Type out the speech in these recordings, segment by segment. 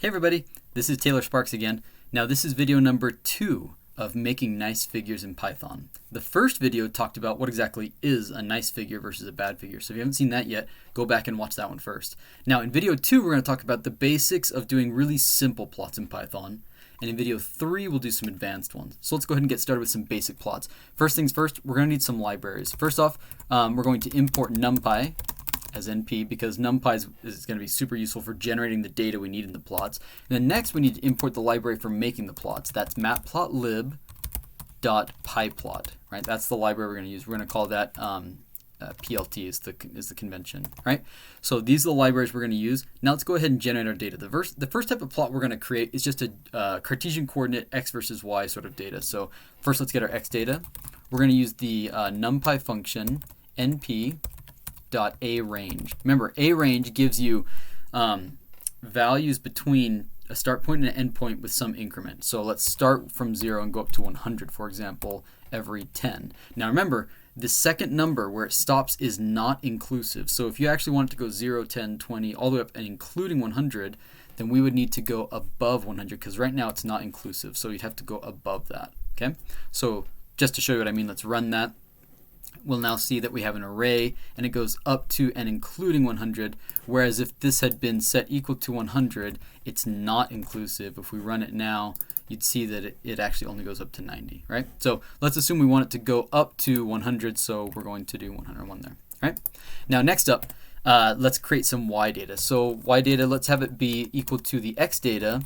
Hey everybody, this is Taylor Sparks again. Now this is video number 2 of making nice figures in Python. The first video talked about what exactly is a nice figure versus a bad figure. So if you haven't seen that yet, go back and watch that one first. Now in video 2 we're going to talk about the basics of doing really simple plots in Python. And in video 3 we'll do some advanced ones. So let's go ahead and get started with some basic plots. First things first, we're going to need some libraries. First off, we're going to import NumPy as NP because NumPy is going to be super useful for generating the data we need in the plots. And then next we need to import the library for making the plots. That's matplotlib.pyplot, right? That's the library we're going to use. We're going to call that PLT is the convention, right? So these are the libraries we're going to use. Now let's go ahead and generate our data. The first type of plot we're going to create is just a Cartesian coordinate x versus y sort of data. So first let's get our x data. We're going to use the NumPy function np.arange. Remember, arange gives you values between a start point and an end point with some increment. So let's start from 0 and go up to 100, for example, every 10. Now remember, the second number where it stops is not inclusive. So if you actually want it to go 0, 10, 20, all the way up and including 100, then we would need to go above 100 because right now it's not inclusive. So you'd have to go above that. Okay. So just to show you what I mean, let's run that. We'll now see that we have an array and it goes up to and including 100, whereas if this had been set equal to 100, it's not inclusive. If we run it now, you'd see that it actually only goes up to 90, right? So let's assume we want it to go up to 100, so we're going to do 101 there, right? Now next up, let's create some y data. So y data, let's have it be equal to the x data,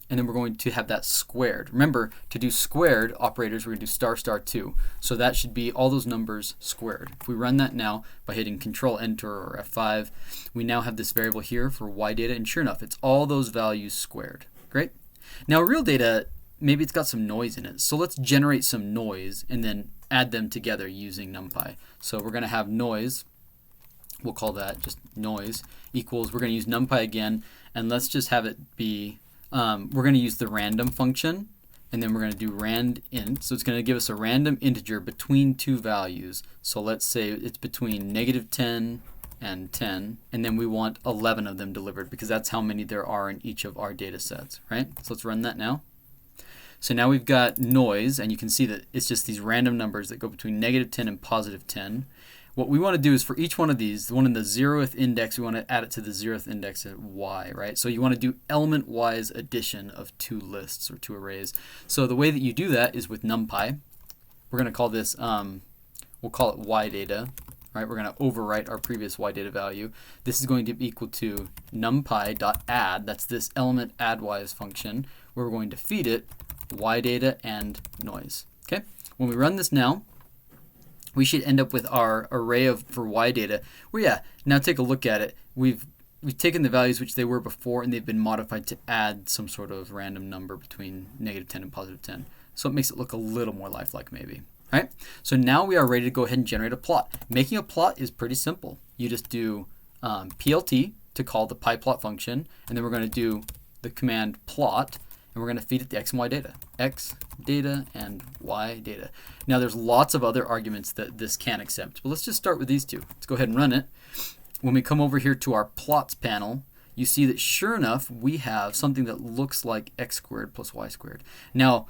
and then we're going to have that squared. Remember, to do squared operators, we're going to do star star 2. So that should be all those numbers squared. If we run that now by hitting Control Enter or F5, we now have this variable here for y data, and sure enough, it's all those values squared. Great. Now real data, maybe it's got some noise in it. So let's generate some noise and then add them together using NumPy. So we're going to have noise. We'll call that just noise equals, we're going to use NumPy again, and let's just have it be we're going to use the random function, and then we're going to do randint. So it's going to give us a random integer between two values. So let's say it's between -10 and 10, and then we want 11 of them delivered because that's how many there are in each of our data sets, right? So let's run that now. So now we've got noise, and you can see that it's just these random numbers that go between -10 and +10. What we want to do is for each one of these, the one in the 0th index, we want to add it to the 0th index at y, right? So you want to do element-wise addition of two lists or two arrays. So the way that you do that is with NumPy. We're going to call this, we'll call it y data, right? We're going to overwrite our previous y data value. This is going to be equal to numpy.add, that's this element addWise function, where we're going to feed it y data and noise. Okay? When we run this now, we should end up with our array for y data. Well, yeah, now take a look at it. We've taken the values which they were before and they've been modified to add some sort of random number between -10 and +10. So it makes it look a little more lifelike maybe. All right? So now we are ready to go ahead and generate a plot. Making a plot is pretty simple. You just do PLT to call the pyplot function, and then we're going to do the command plot, and we're going to feed it the x and y data. X data and y data. Now there's lots of other arguments that this can accept, but let's just start with these two. Let's go ahead and run it. When we come over here to our plots panel, you see that sure enough we have something that looks like x squared plus y squared. Now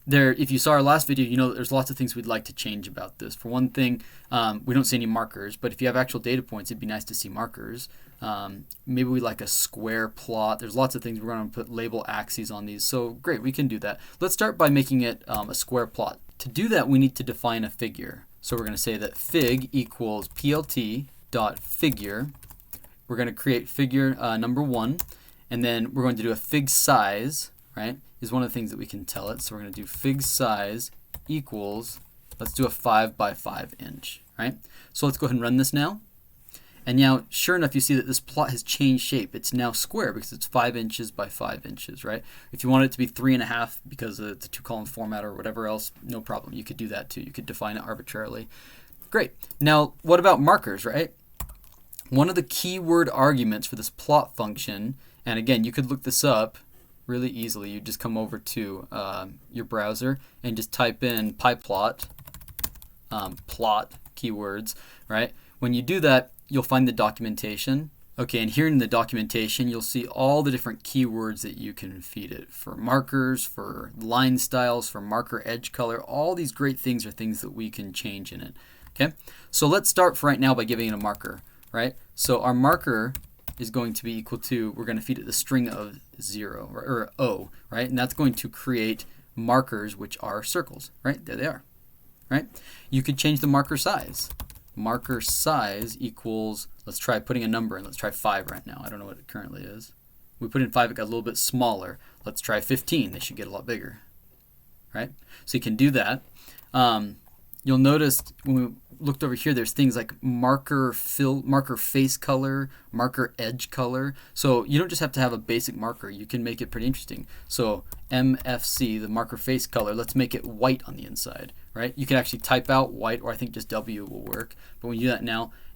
if you saw our last video, you know that there's lots of things we'd like to change about this. For one thing, we don't see any markers, but if you have actual data points, it'd be nice to see markers. Maybe we like a square plot. There's lots of things. We're going to put label axes on these. So great, we can do that. Let's start by making it a square plot. To do that, we need to define a figure. So we're going to say that fig equals plt.figure. We're going to create figure number 1, and then we're going to do a fig size, right, is one of the things that we can tell it. So we're going to do fig size equals, let's do a 5 by 5 inch, right? So let's go ahead and run this now. And now, sure enough, you see that this plot has changed shape. It's now square because it's 5 inches by 5 inches, right? If you want it to be 3.5 because it's a 2-column format or whatever else, no problem. You could do that too. You could define it arbitrarily. Great. Now, what about markers, right? One of the keyword arguments for this plot function, and again, you could look this up really easily. You just come over to your browser and just type in pyplot, plot keywords, right? When you do that, you'll find the documentation Okay, and here in the documentation, you'll see all the different keywords that you can feed it for markers, for line styles, for marker edge color. All these great things are things that we can change in it. Okay, so let's start for right now by giving it a marker, right? So our marker is going to be equal to, we're going to feed it the string of 0 or O, right? And that's going to create markers, which are circles, right? There they are, right? You could change the marker size. Marker size equals, let's try putting a number in. Let's try 5 right now. I don't know what it currently is. We put in 5, it got a little bit smaller. Let's try 15. They should get a lot bigger, right? So you can do that. You'll notice when we looked over here, there's things like marker face color, marker edge color. So you don't just have to have a basic marker. You can make it pretty interesting. So MFC, the marker face color, let's make it white on the inside, right? You can actually type out white, or I think just W will work. But when you do that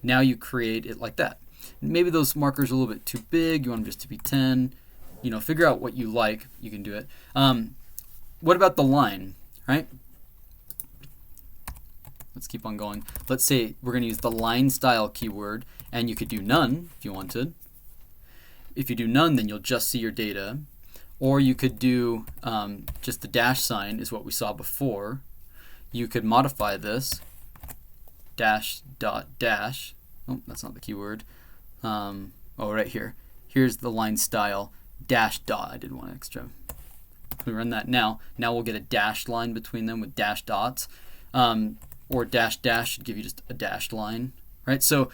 now you create it like that. Maybe those markers are a little bit too big. You want them just to be 10. You know, figure out what you like. You can do it. What about the line, right? Let's keep on going. Let's say we're going to use the line style keyword, and you could do none if you wanted. If you do none, then you'll just see your data. Or you could do just the dash sign is what we saw before. You could modify this. Dash dot dash. Oh, that's not the keyword. Oh, right here. Here's the line style. Dash dot. I did one extra. We run that now. Now we'll get a dashed line between them with dash dots. Or dash dash should give you just a dashed line, right? So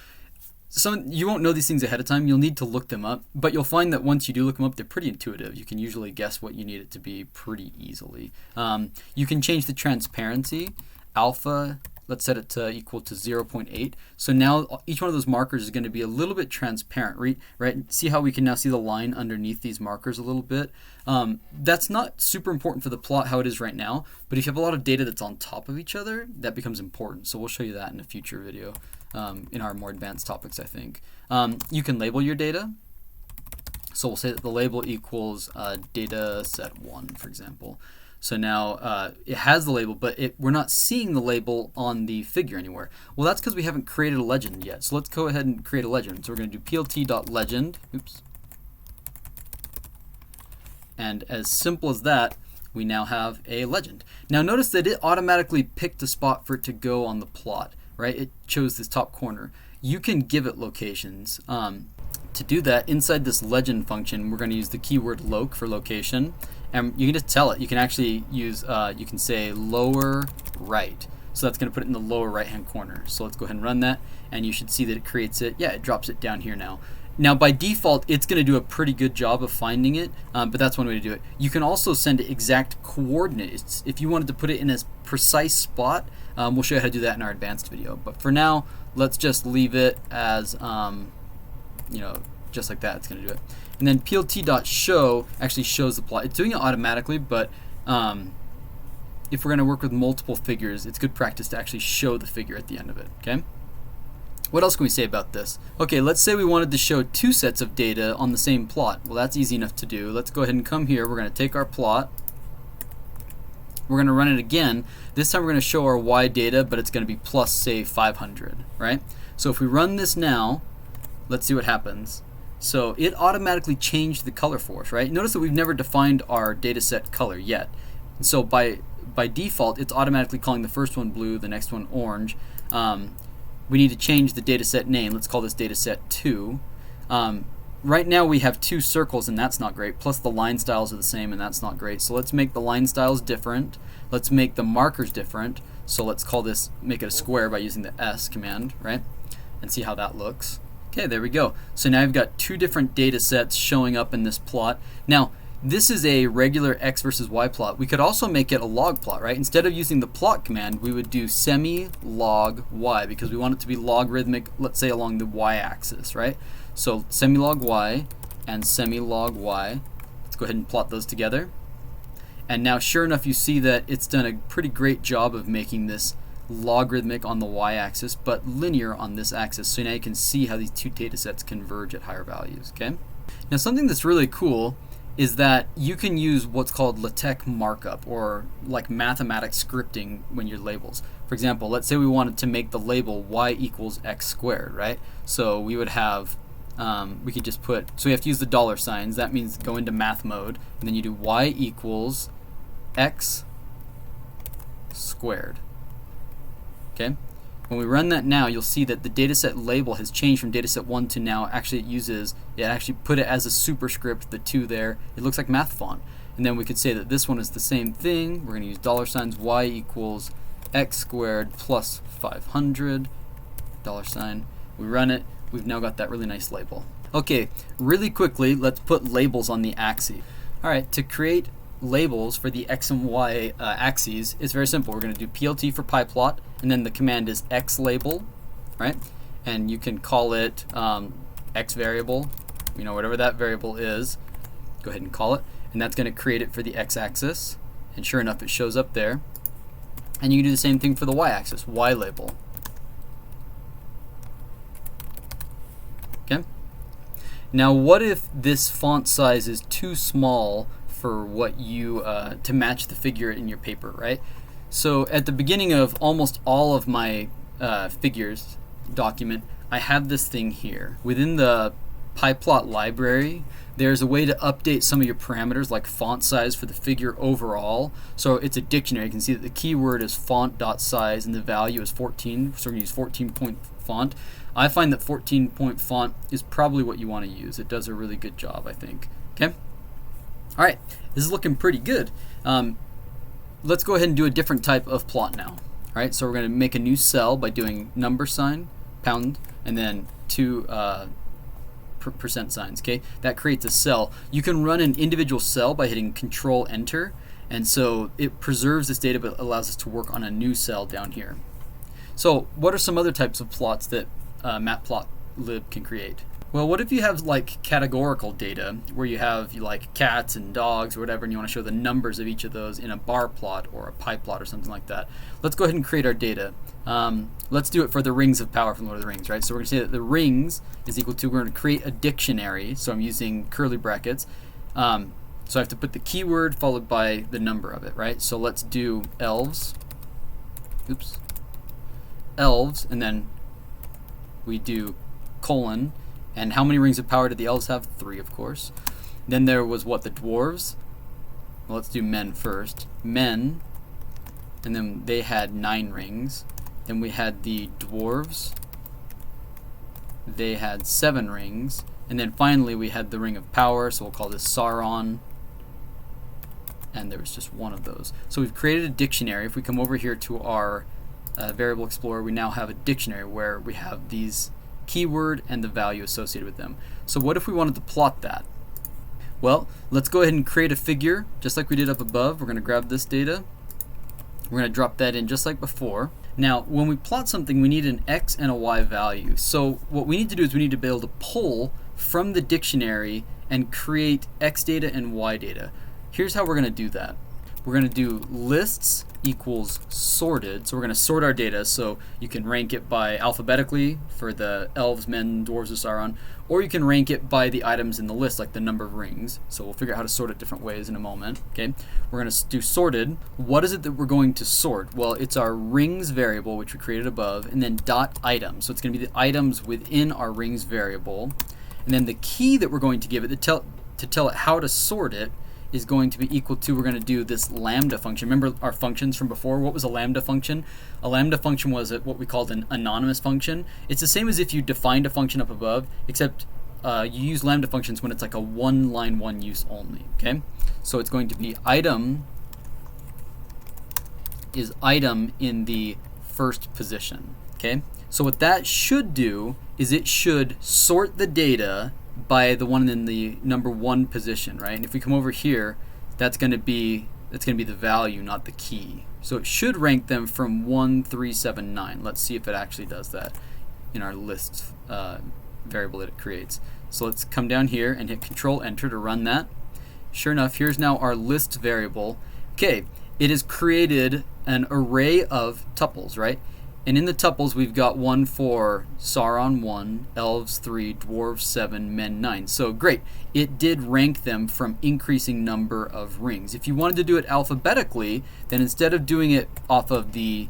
you won't know these things ahead of time. You'll need to look them up, but you'll find that once you do look them up, they're pretty intuitive. You can usually guess what you need it to be pretty easily. You can change the transparency. Alpha, let's set it to equal to 0.8. So now each one of those markers is going to be a little bit transparent, right? See how we can now see the line underneath these markers a little bit? That's not super important for the plot how it is right now, but if you have a lot of data that's on top of each other, that becomes important. So we'll show you that in a future video in our more advanced topics, I think. You can label your data. So we'll say that the label equals data set 1, for example. So now it has the label, but we're not seeing the label on the figure anywhere. Well, that's because we haven't created a legend yet. So let's go ahead and create a legend. So we're going to do plt.legend. Oops. And as simple as that, we now have a legend. Now notice that it automatically picked a spot for it to go on the plot, right? It chose this top corner. You can give it locations. To do that, inside this legend function, we're going to use the keyword loc for location. And you can just tell it. You can actually use, you can say lower right. So that's going to put it in the lower right hand corner. So let's go ahead and run that. And you should see that it creates it. Yeah, it drops it down here now. Now by default, it's going to do a pretty good job of finding it, but that's one way to do it. You can also send it exact coordinates. If you wanted to put it in a precise spot, we'll show you how to do that in our advanced video. But for now, let's just leave it as, you know, just like that. It's going to do it. And then plt.show actually shows the plot. It's doing it automatically, but if we're going to work with multiple figures, it's good practice to actually show the figure at the end of it. Okay. What else can we say about this? Okay, let's say we wanted to show 2 sets of data on the same plot. Well, that's easy enough to do. Let's go ahead and come here. We're going to take our plot. We're going to run it again. This time we're going to show our Y data, but it's going to be plus, say, 500, right? So if we run this now, let's see what happens. So it automatically changed the color for us, right? Notice that we've never defined our data set color yet. And so by default, it's automatically calling the first one blue, the next one orange. We need to change the dataset name. Let's call this dataset 2. Right now we have 2 circles, and that's not great. Plus the line styles are the same, and that's not great. So let's make the line styles different. Let's make the markers different. So let's call this, make it a square by using the S command, right? And see how that looks. Okay, there we go. So now I've got 2 different data sets showing up in this plot. Now, this is a regular X versus Y plot. We could also make it a log plot, right? Instead of using the plot command, we would do semilog Y because we want it to be logarithmic, let's say along the Y axis, right? So semilog Y and semilog Y. Let's go ahead and plot those together. And now sure enough, you see that it's done a pretty great job of making this logarithmic on the Y axis, but linear on this axis. So now you can see how these 2 data sets converge at higher values, okay? Now something that's really cool is that you can use what's called LaTeX markup, or like mathematics scripting when you're labels. For example, let's say we wanted to make the label y equals x squared, right? So we would have we could just put, so we have to use the dollar signs. That means go into math mode, and then you do y equals x squared. Okay? When we run that now, you'll see that the dataset label has changed from dataset 1 to now actually it actually put it as a superscript, the 2 there. It looks like math font. And then we could say that this one is the same thing. We're going to use dollar signs, y equals x squared plus 500, dollar sign. We run it. We've now got that really nice label. Okay, really quickly, let's put labels on the axes. All right, to create labels for the x and y axes, it's very simple. We're going to do plt for pyplot, and then the command is x label, right? And you can call it x variable, whatever that variable is. Go ahead and call it, and that's going to create it for the x-axis. And sure enough, it shows up there. And you can do the same thing for the y-axis, y label. Okay. Now, what if this font size is too small for what you to match the figure in your paper, right? So at the beginning of almost all of my figures document, I have this thing here. Within the pyplot library, there's a way to update some of your parameters like font size for the figure overall. So it's a dictionary. You can see that the keyword is font.size and the value is 14. So we're going to use 14-point font. I find that 14-point font is probably what you want to use. It does a really good job, I think. Okay? All right, this is looking pretty good. Let's go ahead and do a different type of plot now. All right, so we're going to make a new cell by doing number sign, pound, and then 2 percent signs. Okay, that creates a cell. You can run an individual cell by hitting Control Enter, and so it preserves this data but allows us to work on a new cell down here. So what are some other types of plots that Matplotlib can create? Well, what if you have like categorical data where you have like cats and dogs or whatever, and you want to show the numbers of each of those in a bar plot or a pie plot or something like that? Let's go ahead and create our data. Let's do it for the rings of power from Lord of the Rings, right? So we're going to say that the rings is equal to, we're going to create a dictionary. So I'm using curly brackets. So I have to put the keyword followed by the number of it, right? So let's do elves. Oops. Elves, and then we do colon. And how many rings of power did the elves have? 3, of course. Then there was what? The dwarves? Well, let's do men first. Men, and then they had 9 rings. Then we had the dwarves. They had 7 rings. And then finally we had the ring of power, so we'll call this Sauron. And there was just 1 of those. So we've created a dictionary. If we come over here to our variable explorer, we now have a dictionary where we have these keyword and the value associated with them. So what if we wanted to plot that? Well, let's go ahead and create a figure just like we did up above. We're going to grab this data. We're going to drop that in just like before. Now, when we plot something, we need an x and a y value. So what we need to do is we need to be able to pull from the dictionary and create x data and y data. Here's how we're going to do that. We're going to do lists equals sorted. So we're going to sort our data so you can rank it by alphabetically for the elves, men, dwarves, and Sauron, or you can rank it by the items in the list, like the number of rings. So we'll figure out how to sort it different ways in a moment. Okay, we're going to do sorted. What is it that we're going to sort? Well, it's our rings variable, which we created above, and then dot items. So it's going to be the items within our rings variable, and then the key that we're going to give it to tell it how to sort it is going to be equal to, we're going to do this lambda function. Remember our functions from before? What was a lambda function? A lambda function was what we called an anonymous function. It's the same as if you defined a function up above, except you use lambda functions when it's like a one-line, one use only. Okay, so it's going to be item is item in the first position. Okay, so what that should do is it should sort the data by the one in the number 1 position, right? And if we come over here, that's going to be the value, not the key. So it should rank them from 1, 3, 7, 9. Let's see if it actually does that in our list variable that it creates. So let's come down here and hit Control Enter to run that. Sure enough, here's now our list variable. Okay, it has created an array of tuples, right? And in the tuples, we've got one for Sauron 1, elves 3, dwarves 7, men 9. So great. It did rank them from increasing number of rings. If you wanted to do it alphabetically, then instead of doing it off of the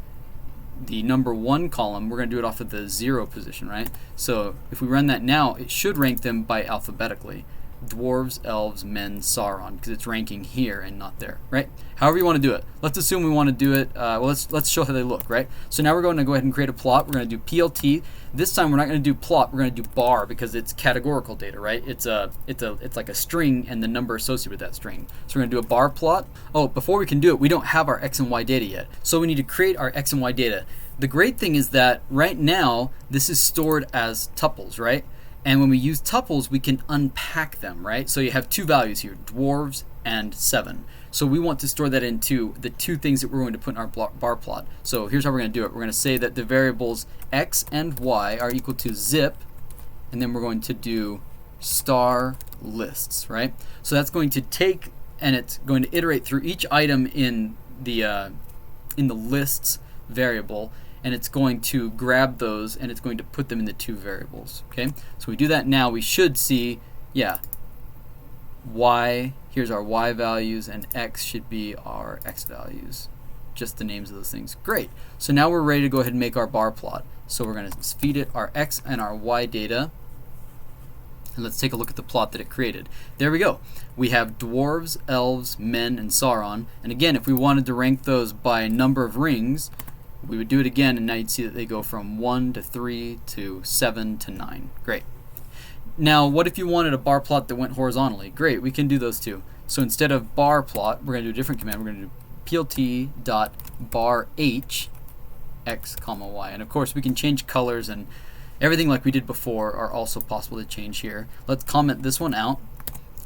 the number 1 column, we're going to do it off of the 0 position, right? So if we run that now, it should rank them by alphabetically. Dwarves, elves, men, Sauron, because it's ranking here and not there, right? However you want to do it. Let's assume we want to do it, well, let's show how they look, right? So now we're going to go ahead and create a plot. We're going to do PLT. This time we're not going to do plot, we're going to do bar, because it's categorical data, right? It's like a string and the number associated with that string. So we're going to do a bar plot. Oh, before we can do it, we don't have our X and Y data yet. So we need to create our X and Y data. The great thing is that right now, this is stored as tuples, right? And when we use tuples, we can unpack them, right? So you have 2 values here, dwarves and 7. So we want to store that into the 2 things that we're going to put in our bar plot. So here's how we're going to do it. We're going to say that the variables x and y are equal to zip, and then we're going to do star lists, right? So that's going to take, and it's going to iterate through each item in the lists variable, and it's going to grab those and it's going to put them in the 2 variables. Okay, so we do that now. We should see, yeah, y, here's our y values, and x should be our x values. Just the names of those things. Great. So now we're ready to go ahead and make our bar plot. So we're going to feed it our x and our y data. And let's take a look at the plot that it created. There we go. We have dwarves, elves, men, and Sauron. And again, if we wanted to rank those by number of rings, we would do it again, and now you'd see that they go from 1 to 3 to 7 to 9. Great. Now, what if you wanted a bar plot that went horizontally? Great, we can do those too. So instead of bar plot, we're going to do a different command. We're going to do plt.bar h x, y. And of course, we can change colors, and everything like we did before are also possible to change here. Let's comment this one out,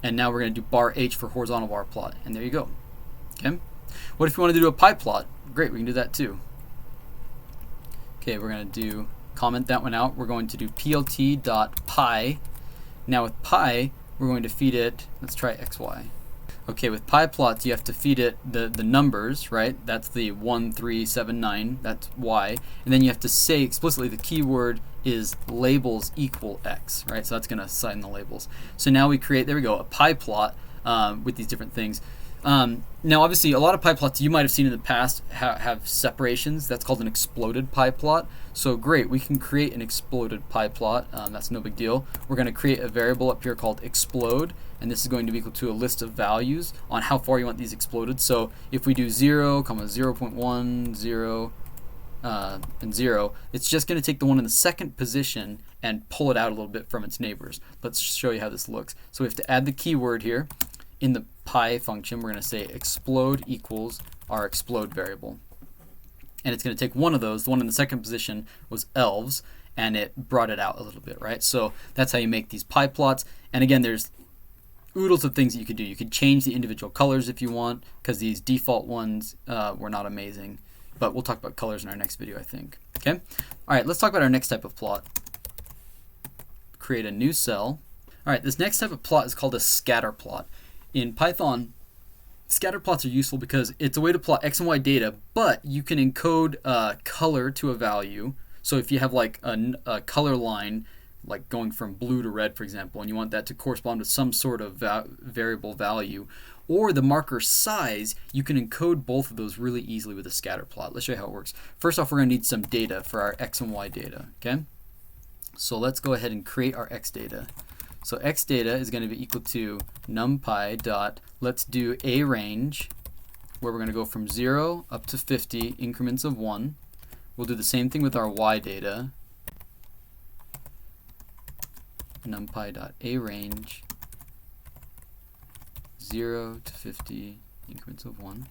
and now we're going to do bar h for horizontal bar plot. And there you go. Okay. What if you wanted to do a pie plot? Great, we can do that too. Okay, we're going to comment that one out. We're going to do plt.pie. Now with pie, we're going to feed it, let's try xy. Okay, with pie plots, you have to feed it the numbers, right? That's the 1, 3, 7, 9, that's y. And then you have to say explicitly the keyword is labels equal x, right? So that's going to assign the labels. So now we create, there we go, a pie plot with these different things. Now, obviously, a lot of pie plots you might have seen in the past have separations. That's called an exploded pie plot. So great, we can create an exploded pie plot. That's no big deal. We're going to create a variable up here called explode, and this is going to be equal to a list of values on how far you want these exploded. So if we do 0, 0.1, 0, and 0, it's just going to take the one in the second position and pull it out a little bit from its neighbors. Let's show you how this looks. So we have to add the keyword here. In the pie function, we're going to say explode equals our explode variable. And it's going to take one of those. The one in the second position was elves, and it brought it out a little bit, right? So that's how you make these pie plots. And again, there's oodles of things that you could do. You could change the individual colors if you want, because these default ones were not amazing. But we'll talk about colors in our next video, I think. Okay? All right, let's talk about our next type of plot. Create a new cell. All right, this next type of plot is called a scatter plot. In Python, scatter plots are useful because it's a way to plot x and y data, but you can encode color to a value. So if you have like a color line, like going from blue to red, for example, and you want that to correspond with some sort of variable value, or the marker size, you can encode both of those really easily with a scatter plot. Let's show you how it works. First off, we're going to need some data for our x and y data. Okay, so let's go ahead and create our x data. So x data is going to be equal to numpy dot, let's do a range, where we're going to go from 0 up to 50 increments of 1. We'll do the same thing with our y data. Numpy dot a range 0 to 50 increments of 1.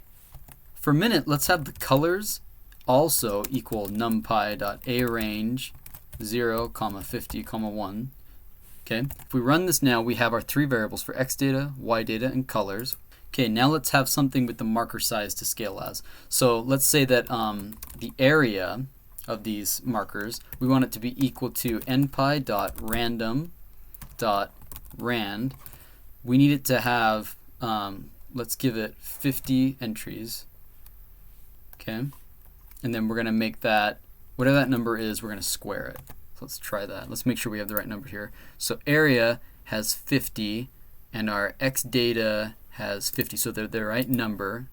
For a minute, let's have the colors also equal numpy dot a range 0, 50, 1. Okay, if we run this now, we have our 3 variables for x data, y data, and colors. Okay, now let's have something with the marker size to scale as. So let's say that the area of these markers, we want it to be equal to npy.random.rand. We need it to have, let's give it 50 entries. Okay, and then we're going to make that, whatever that number is, we're going to square it. So let's try that. Let's make sure we have the right number here. So area has 50, and our x data has 50, so they're the right number.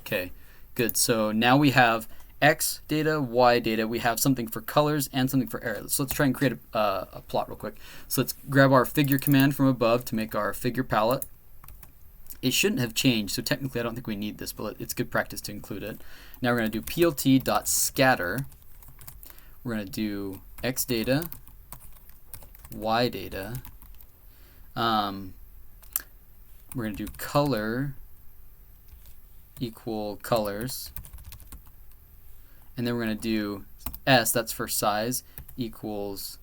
Okay, good. So now we have X data, Y data. We have something for colors and something for area. So let's try and create a plot real quick. So let's grab our figure command from above to make our figure palette. It shouldn't have changed, so technically I don't think we need this, but it's good practice to include it. Now we're going to do plt.scatter. We're going to do X data, Y data. We're going to do color equal colors. And then we're going to do S, that's for size, equals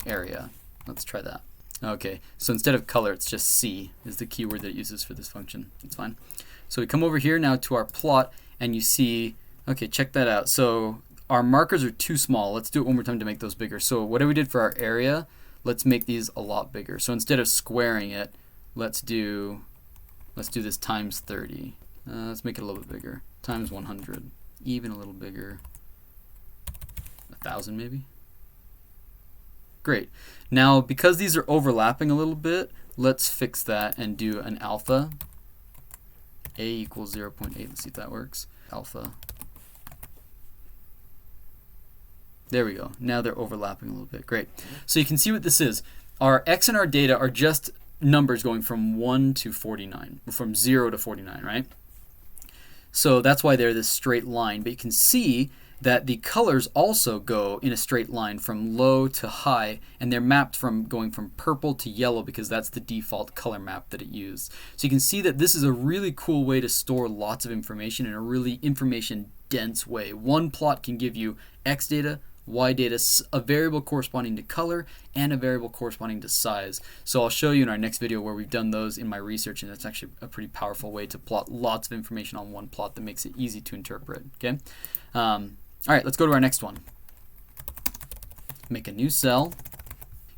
area. Let's try that. Okay, so instead of color, it's just C is the keyword that it uses for this function. That's fine. So we come over here now to our plot, and you see, okay, check that out. So our markers are too small. Let's do it one more time to make those bigger. So whatever we did for our area, let's make these a lot bigger. So instead of squaring it, let's do this times 30. Let's make it a little bit bigger. Times 100. Even a little bigger. 1,000 maybe. Great. Now, because these are overlapping a little bit, let's fix that and do an alpha. A equals 0.8. Let's see if that works. Alpha. There we go. Now they're overlapping a little bit. Great. So you can see what this is. Our X and our data are just numbers going from 1 to 49, from 0 to 49, right? So that's why they're this straight line. But you can see that the colors also go in a straight line from low to high, and they're mapped from going from purple to yellow because that's the default color map that it used. So you can see that this is a really cool way to store lots of information in a really information dense way. One plot can give you X data, Y data, a variable corresponding to color, and a variable corresponding to size. So I'll show you in our next video where we've done those in my research, and it's actually a pretty powerful way to plot lots of information on one plot that makes it easy to interpret. Okay. All right, let's go to our next one. Make a new cell.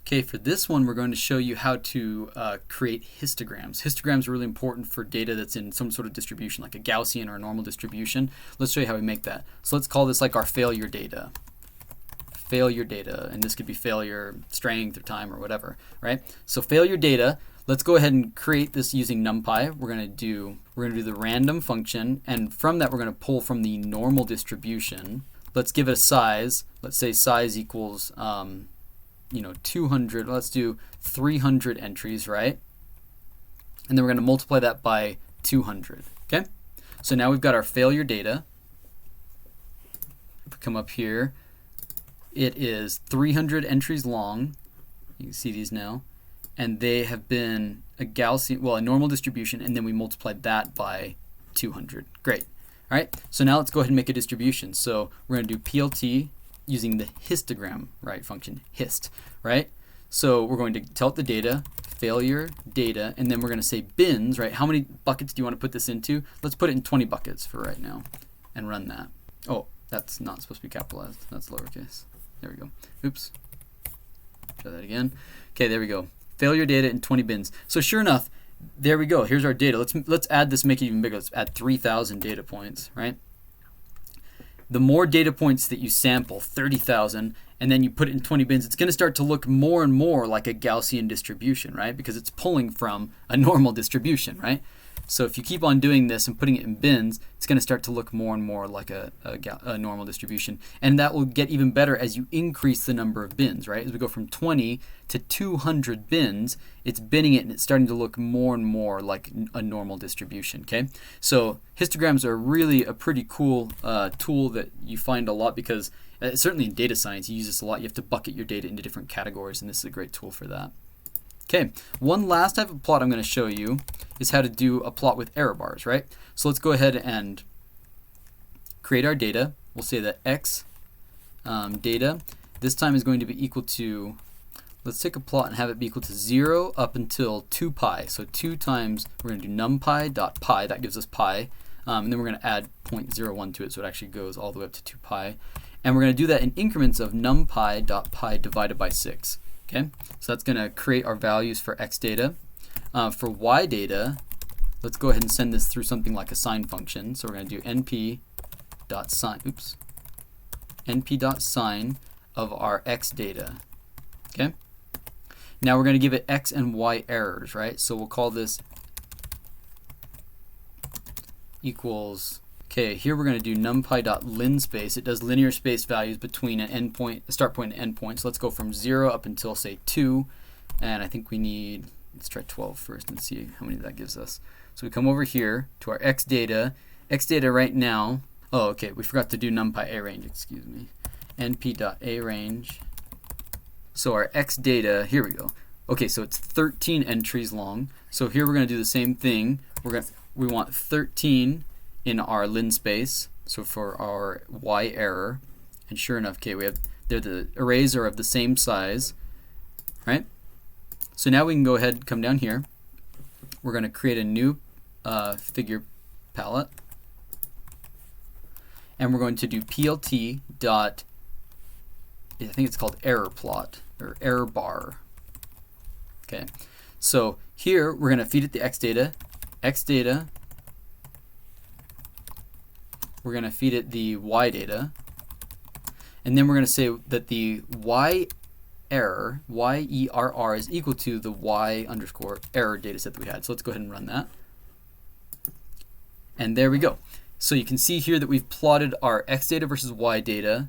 Okay, for this one, we're going to show you how to create histograms. Histograms are really important for data that's in some sort of distribution, like a Gaussian or a normal distribution. Let's show you how we make that. So let's call this like our failure data. Failure data, and this could be failure strength or time or whatever, right? So failure data. Let's go ahead and create this using NumPy. We're going to do the random function, and from that we're going to pull from the normal distribution. Let's give it a size. Let's say size equals 200. Let's do 300 entries, right? And then we're going to multiply that by 200. Okay? So now we've got our failure data. If we come up here, it is 300 entries long. You can see these now. And they have been a Gaussian, well, a normal distribution, and then we multiplied that by 200. Great. All right, so now let's go ahead and make a distribution. So we're going to do PLT using the histogram, right, function, hist, right? So we're going to tell it the data, failure data, and then we're going to say bins, right? How many buckets do you want to put this into? Let's put it in 20 buckets for right now and run that. Oh, that's not supposed to be capitalized. That's lowercase. There we go. Oops. Try that again. Okay, there we go. Failure data in 20 bins. So sure enough, there we go. Here's our data. Let's add this, make it even bigger. Let's add 3,000 data points, right? The more data points that you sample, 30,000, and then you put it in 20 bins, it's going to start to look more and more like a Gaussian distribution, right? Because it's pulling from a normal distribution, right? So if you keep on doing this and putting it in bins, it's going to start to look more and more like a normal distribution. And that will get even better as you increase the number of bins, right? As we go from 20 to 200 bins, it's binning it and it's starting to look more and more like a normal distribution, okay? So histograms are really a pretty cool tool that you find a lot because certainly in data science, you use this a lot. You have to bucket your data into different categories, and this is a great tool for that. Okay, one last type of plot I'm going to show you is how to do a plot with error bars, right? So let's go ahead and create our data. We'll say that x data this time is going to be equal to, let's take a plot and have it be equal to 0 up until 2 pi. So 2 times, we're going to do numpy.pi, that gives us pi, and then we're going to add 0.01 to it so it actually goes all the way up to 2 pi. And we're going to do that in increments of numpy.pi divided by 6. Okay, so that's going to create our values for x data. For y data, let's go ahead and send this through something like a sine function. So we're going to do np.sine of our x data. Okay, now we're going to give it x and y errors, right? So we'll call this equals, Okay, here we're going to do numpy.linspace. It does linear space values between an endpoint, a start point and end point. So let's go from 0 up until, say, 2. And I think we need, let's try 12 first and see how many that gives us. So we come over here to our x data. X data right now, oh, okay, we forgot to do numpy arange, excuse me. np.arange. So our x data, here we go. Okay, so it's 13 entries long. So here we're going to do the same thing. We want 13 in our linspace, so for our y error, and sure enough, okay, the arrays are of the same size, right? So now we can go ahead and come down here. We're going to create a new figure palette, and we're going to do plt dot, I think it's called error plot or error bar. Okay, so here we're going to feed it the x data. We're going to feed it the y data, and then we're going to say that the y error, y-e-r-r, is equal to the y underscore error data set that we had. So let's go ahead and run that. And there we go. So you can see here that we've plotted our x data versus y data,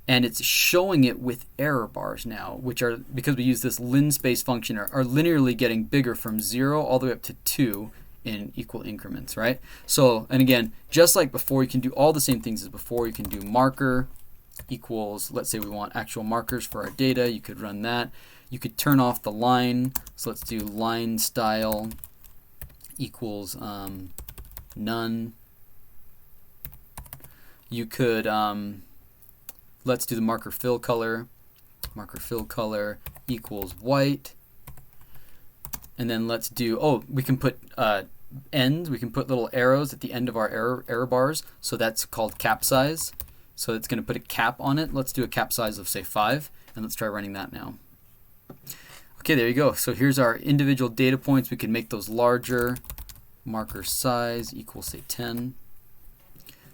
and it's showing it with error bars now, which are, because we use this linspace function, are linearly getting bigger from 0 all the way up to 2 in equal increments, right? So, and again, just like before, you can do all the same things as before. You can do marker equals, let's say we want actual markers for our data. You could run that. You could turn off the line. So let's do line style equals none. You could, let's do the marker fill color. Marker fill color equals white. And then let's do, oh, we can put ends. We can put little arrows at the end of our error bars. So that's called cap size. So it's going to put a cap on it. Let's do a cap size of, say, 5. And let's try running that now. Okay, there you go. So here's our individual data points. We can make those larger. Marker size equals, say, 10.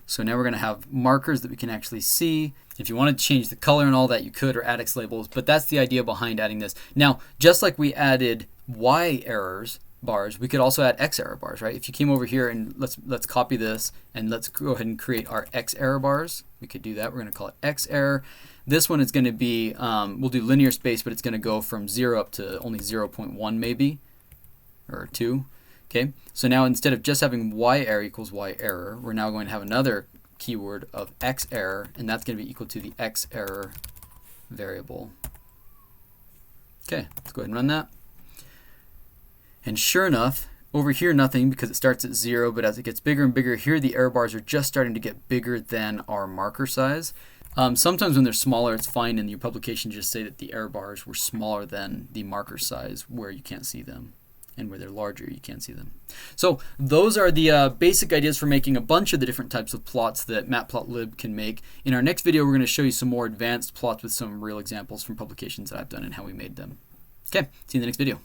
So now we're going to have markers that we can actually see. If you wanted to change the color and all that, you could, or add X labels. But that's the idea behind adding this. Now, just like we added Y errors bars, we could also add X error bars, right? If you came over here and let's copy this and let's go ahead and create our X error bars. We could do that. We're going to call it X error. This one is going to be, we'll do linear space, but it's going to go from 0 up to only 0.1 maybe, or 2. Okay, so now instead of just having y error equals y error, we're now going to have another keyword of x error, and that's going to be equal to the x error variable. Okay, let's go ahead and run that. And sure enough, over here nothing because it starts at 0, but as it gets bigger and bigger, here the error bars are just starting to get bigger than our marker size. Sometimes when they're smaller, it's fine in your publication just say that the error bars were smaller than the marker size where you can't see them. And where they're larger, you can't see them. So those are the basic ideas for making a bunch of the different types of plots that Matplotlib can make. In our next video, we're going to show you some more advanced plots with some real examples from publications that I've done and how we made them. Okay, see you in the next video.